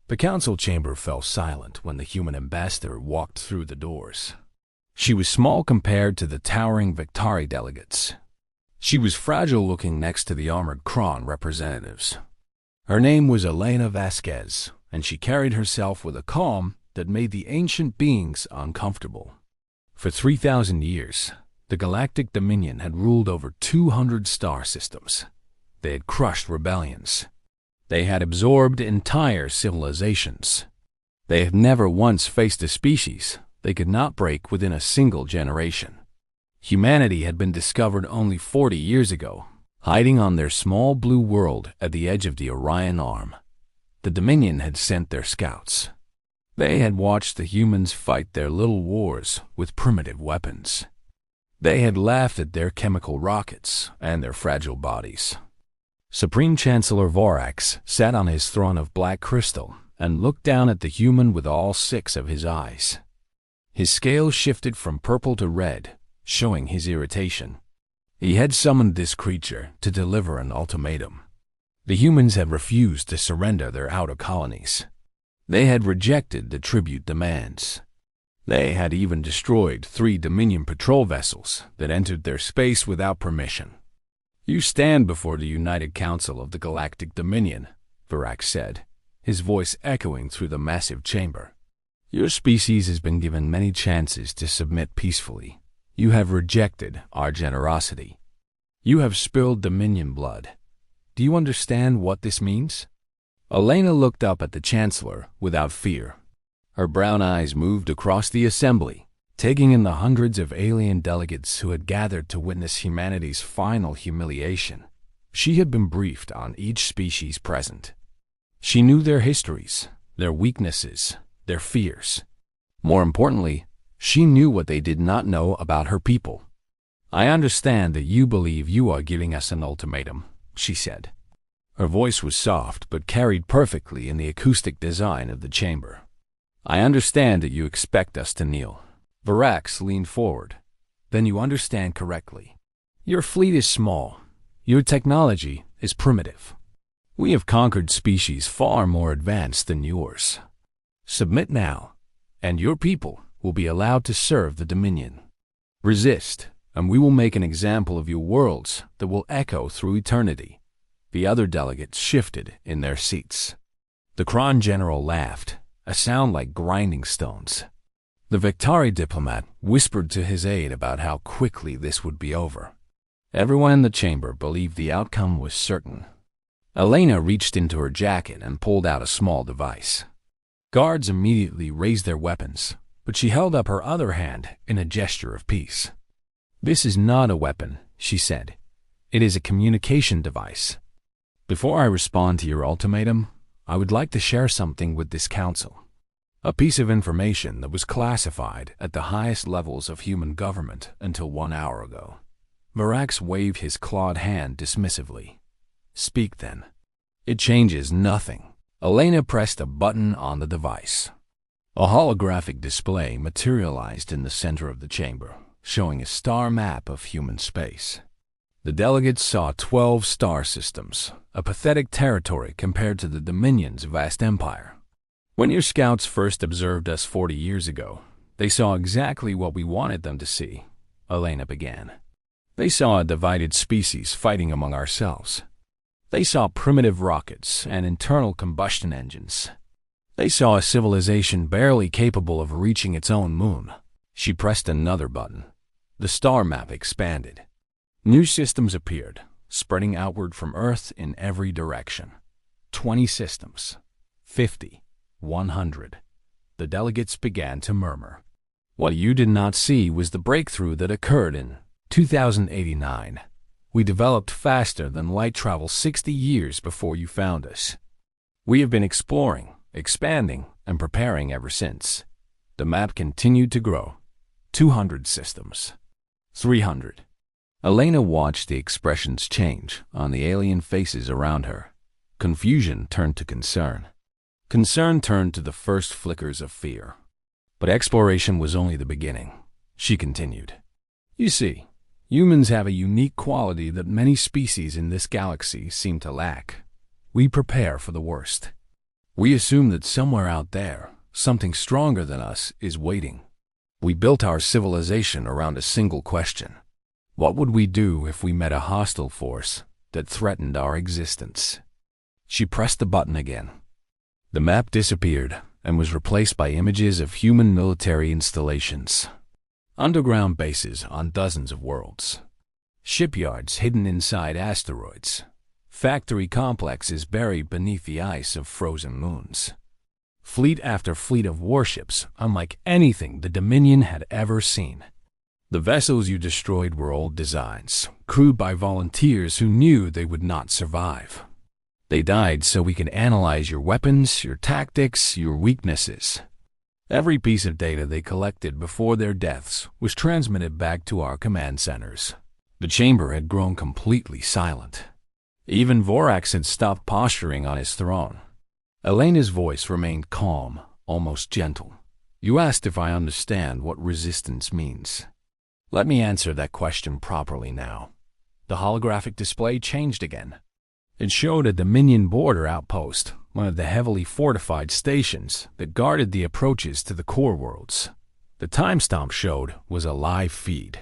The council chamber fell silent when the human ambassador walked through the doors. She was small compared to the towering Victari delegates. She was fragile-looking next to the armored Kron representatives. Her name was Elena Vasquez, and she carried herself with a calm that made the ancient beings uncomfortable. For 3,000 years, the Galactic Dominion had ruled over 200 star systems. They had crushed rebellions. They had absorbed entire civilizations. They had never once faced a species they could not break within a single generation. Humanity had been discovered only 40 years ago, hiding on their small blue world at the edge of the Orion Arm. The Dominion had sent their scouts. They had watched the humans fight their little wars with primitive weapons. They had laughed at their chemical rockets and their fragile bodies. Supreme Chancellor Vorax sat on his throne of black crystal and looked down at the human with all 6 of his eyes. His scale shifted from purple to red, showing his irritation. He had summoned this creature to deliver an ultimatum. The humans had refused to surrender their outer colonies. They had rejected the tribute demands. They had even destroyed 3 Dominion patrol vessels that entered their space without permission. "You stand before the United Council of the Galactic Dominion," Vorax said, his voice echoing through the massive chamber. "Your species has been given many chances to submit peacefully. You have rejected our generosity. You have spilled Dominion blood. Do you understand what this means?" Elena looked up at the Chancellor without fear. Her brown eyes moved across the assembly, taking in the hundreds of alien delegates who had gathered to witness humanity's final humiliation. She had been briefed on each species present. She knew their histories, their weaknesses, their fears. More importantly, she knew what they did not know about her people. "I understand that you believe you are giving us an ultimatum," she said. Her voice was soft but carried perfectly in the acoustic design of the chamber. "I understand that you expect us to kneel." Vorax leaned forward. "Then you understand correctly. Your fleet is small. Your technology is primitive. We have conquered species far more advanced than yours. Submit now, and your people will be allowed to serve the Dominion. Resist, and we will make an example of your worlds that will echo through eternity." The other delegates shifted in their seats. The Kron general laughed, a sound like grinding stones. The Victari diplomat whispered to his aide about how quickly this would be over. Everyone in the chamber believed the outcome was certain. Elena reached into her jacket and pulled out a small device. Guards immediately raised their weapons, but she held up her other hand in a gesture of peace. "This is not a weapon," she said. "It is a communication device. Before I respond to your ultimatum, I would like to share something with this council. A piece of information that was classified at the highest levels of human government until 1 hour ago." Vorax waved his clawed hand dismissively. "Speak then." "It changes nothing." Elena pressed a button on the device. A holographic display materialized in the center of the chamber, showing a star map of human space. The delegates saw 12 star systems, a pathetic territory compared to the Dominion's vast empire. "When your scouts first observed us 40 years ago, they saw exactly what we wanted them to see," Elena began. "They saw a divided species fighting among ourselves. They saw primitive rockets and internal combustion engines. They saw a civilization barely capable of reaching its own moon." She pressed another button. The star map expanded. New systems appeared, spreading outward from Earth in every direction. 20 systems. 50. 100. The delegates began to murmur. "What you did not see was the breakthrough that occurred in 2089. We developed faster than light travel 60 years before you found us. We have been exploring, expanding, and preparing ever since." The map continued to grow. 200 systems. 300. Elena watched the expressions change on the alien faces around her. Confusion turned to concern. Concern turned to the first flickers of fear. But exploration was only the beginning. She continued. "You see, humans have a unique quality that many species in this galaxy seem to lack. We prepare for the worst. We assume that somewhere out there, something stronger than us is waiting. We built our civilization around a single question. What would we do if we met a hostile force that threatened our existence? She pressed the button again. The map disappeared and was replaced by images of human military installations, underground bases on dozens of worlds, shipyards hidden inside asteroids, factory complexes buried beneath the ice of frozen moons, fleet after fleet of warships unlike anything the Dominion had ever seen. The vessels you destroyed were old designs, crewed by volunteers who knew they would not survive. They died so we could analyze your weapons, your tactics, your weaknesses. Every piece of data they collected before their deaths was transmitted back to our command centers. The chamber had grown completely silent. Even Vorax had stopped posturing on his throne. Elena's voice remained calm, almost gentle. You asked if I understand what resistance means. Let me answer that question properly now. The holographic display changed again. It showed a Dominion border outpost, one of the heavily fortified stations that guarded the approaches to the core worlds. The timestamp showed was a live feed.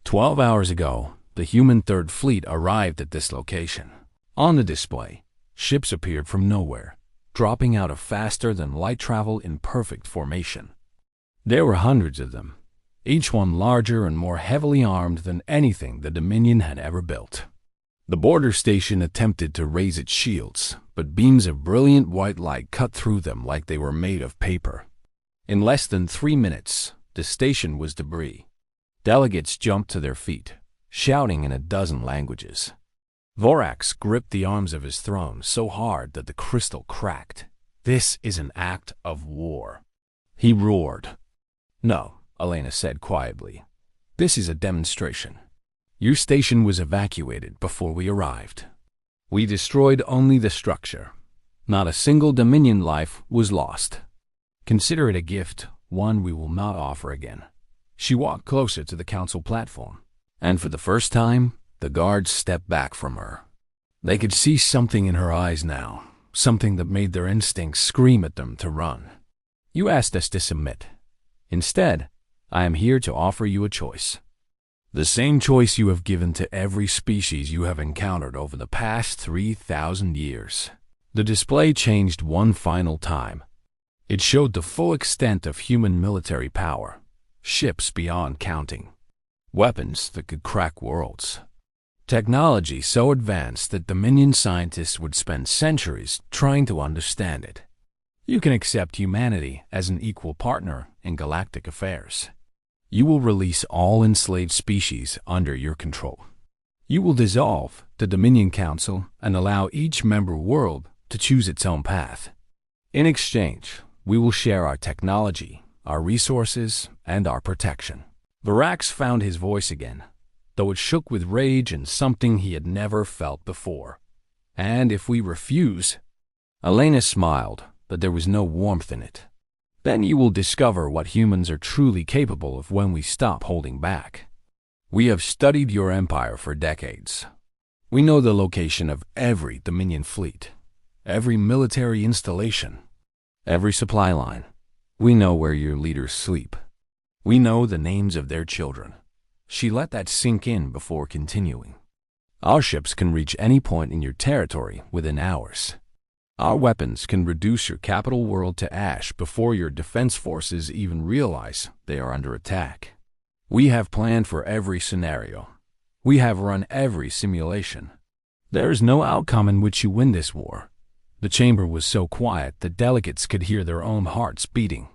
12 hours ago, the human Third Fleet arrived at this location. On the display, ships appeared from nowhere, dropping out of faster-than-light travel in perfect formation. There were hundreds of them, each one larger and more heavily armed than anything the Dominion had ever built. The border station attempted to raise its shields, but beams of brilliant white light cut through them like they were made of paper. In less than 3 minutes, the station was debris. Delegates jumped to their feet, shouting in a dozen languages. Vorax gripped the arms of his throne so hard that the crystal cracked. This is an act of war. He roared. No, Elena said quietly. This is a demonstration. Your station was evacuated before we arrived. We destroyed only the structure. Not a single Dominion life was lost. Consider it a gift, one we will not offer again. She walked closer to the council platform, and for the first time, the guards stepped back from her. They could see something in her eyes now, something that made their instincts scream at them to run. You asked us to submit. Instead, I am here to offer you a choice. The same choice you have given to every species you have encountered over the past 3,000 years. The display changed one final time. It showed the full extent of human military power, ships beyond counting, weapons that could crack worlds, technology so advanced that Dominion scientists would spend centuries trying to understand it. You can accept humanity as an equal partner in galactic affairs. You will release all enslaved species under your control. You will dissolve the Dominion Council and allow each member world to choose its own path. In exchange, we will share our technology, our resources, and our protection. Varax found his voice again, though it shook with rage and something he had never felt before. And if we refuse... Elena smiled, but there was no warmth in it. Then you will discover what humans are truly capable of when we stop holding back. We have studied your empire for decades. We know the location of every Dominion fleet, every military installation, every supply line. We know where your leaders sleep. We know the names of their children. She let that sink in before continuing. Our ships can reach any point in your territory within hours. Our weapons can reduce your capital world to ash before your defense forces even realize they are under attack. We have planned for every scenario. We have run every simulation. There is no outcome in which you win this war. The chamber was so quiet that delegates could hear their own hearts beating.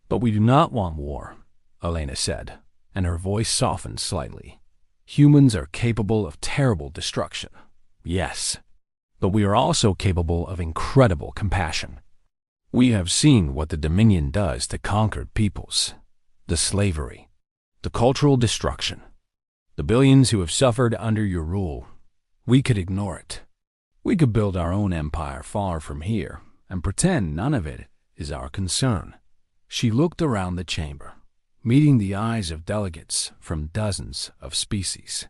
But we do not want war, Elena said, and her voice softened slightly. Humans are capable of terrible destruction, yes. But we are also capable of incredible compassion. We have seen what the Dominion does to conquered peoples, the slavery, the cultural destruction, the billions who have suffered under your rule. We could ignore it. We could build our own empire far from here and pretend none of it is our concern. She looked around the chamber, meeting the eyes of delegates from dozens of species.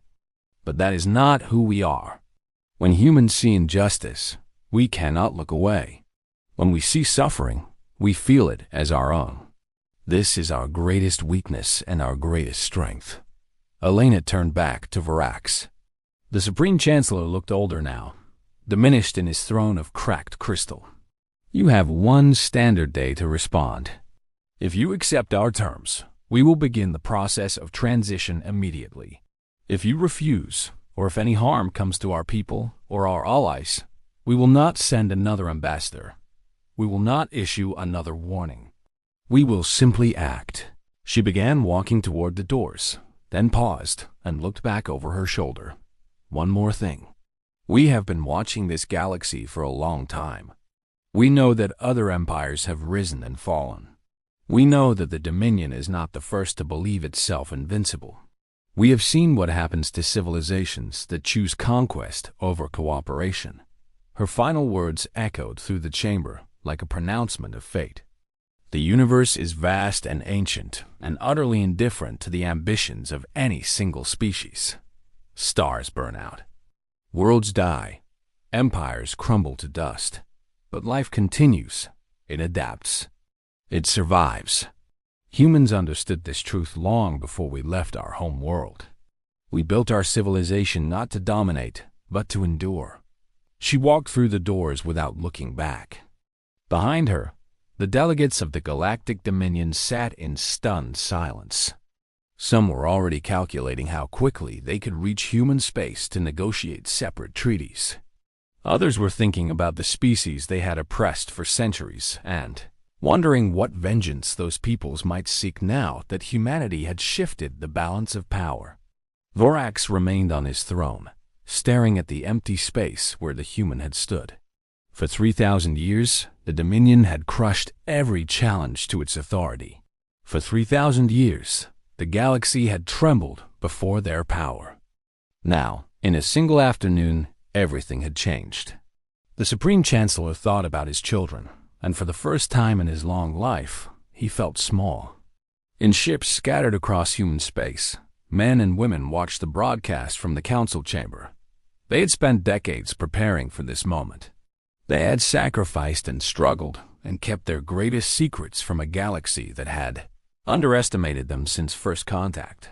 But that is not who we are. When humans see injustice, we cannot look away. When we see suffering, we feel it as our own. This is our greatest weakness and our greatest strength. Elena turned back to Varax. The Supreme Chancellor looked older now, diminished in his throne of cracked crystal. You have one standard day to respond. If you accept our terms, we will begin the process of transition immediately. If you refuse, or if any harm comes to our people or our allies, we will not send another ambassador. We will not issue another warning. We will simply act. She began walking toward the doors, then paused and looked back over her shoulder. One more thing. We have been watching this galaxy for a long time. We know that other empires have risen and fallen. We know that the Dominion is not the first to believe itself invincible. We have seen what happens to civilizations that choose conquest over cooperation. Her final words echoed through the chamber like a pronouncement of fate. The universe is vast and ancient and utterly indifferent to the ambitions of any single species. Stars burn out. Worlds die. Empires crumble to dust. But life continues. It adapts. It survives. Humans understood this truth long before we left our home world. We built our civilization not to dominate, but to endure. She walked through the doors without looking back. Behind her, the delegates of the Galactic Dominion sat in stunned silence. Some were already calculating how quickly they could reach human space to negotiate separate treaties. Others were thinking about the species they had oppressed for centuries and wondering what vengeance those peoples might seek now that humanity had shifted the balance of power. Varax remained on his throne, staring at the empty space where the human had stood. For 3,000 years, the Dominion had crushed every challenge to its authority. For 3,000 years, the galaxy had trembled before their power. Now, in a single afternoon, everything had changed. The Supreme Chancellor thought about his children, and for the first time in his long life, he felt small. In ships scattered across human space, men and women watched the broadcast from the council chamber. They had spent decades preparing for this moment. They had sacrificed and struggled and kept their greatest secrets from a galaxy that had underestimated them since first contact.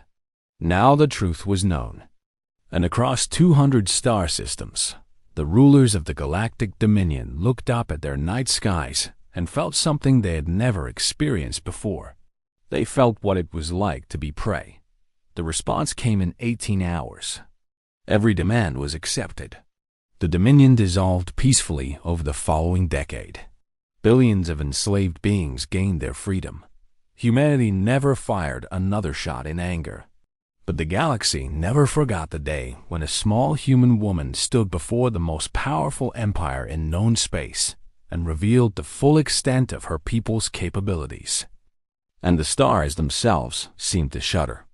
Now the truth was known. And across 200 star systems, the rulers of the Galactic Dominion looked up at their night skies and felt something they had never experienced before. They felt what it was like to be prey. The response came in 18 hours. Every demand was accepted. The Dominion dissolved peacefully over the following decade. Billions of enslaved beings gained their freedom. Humanity never fired another shot in anger. But the galaxy never forgot the day when a small human woman stood before the most powerful empire in known space and revealed the full extent of her people's capabilities. And the stars themselves seemed to shudder.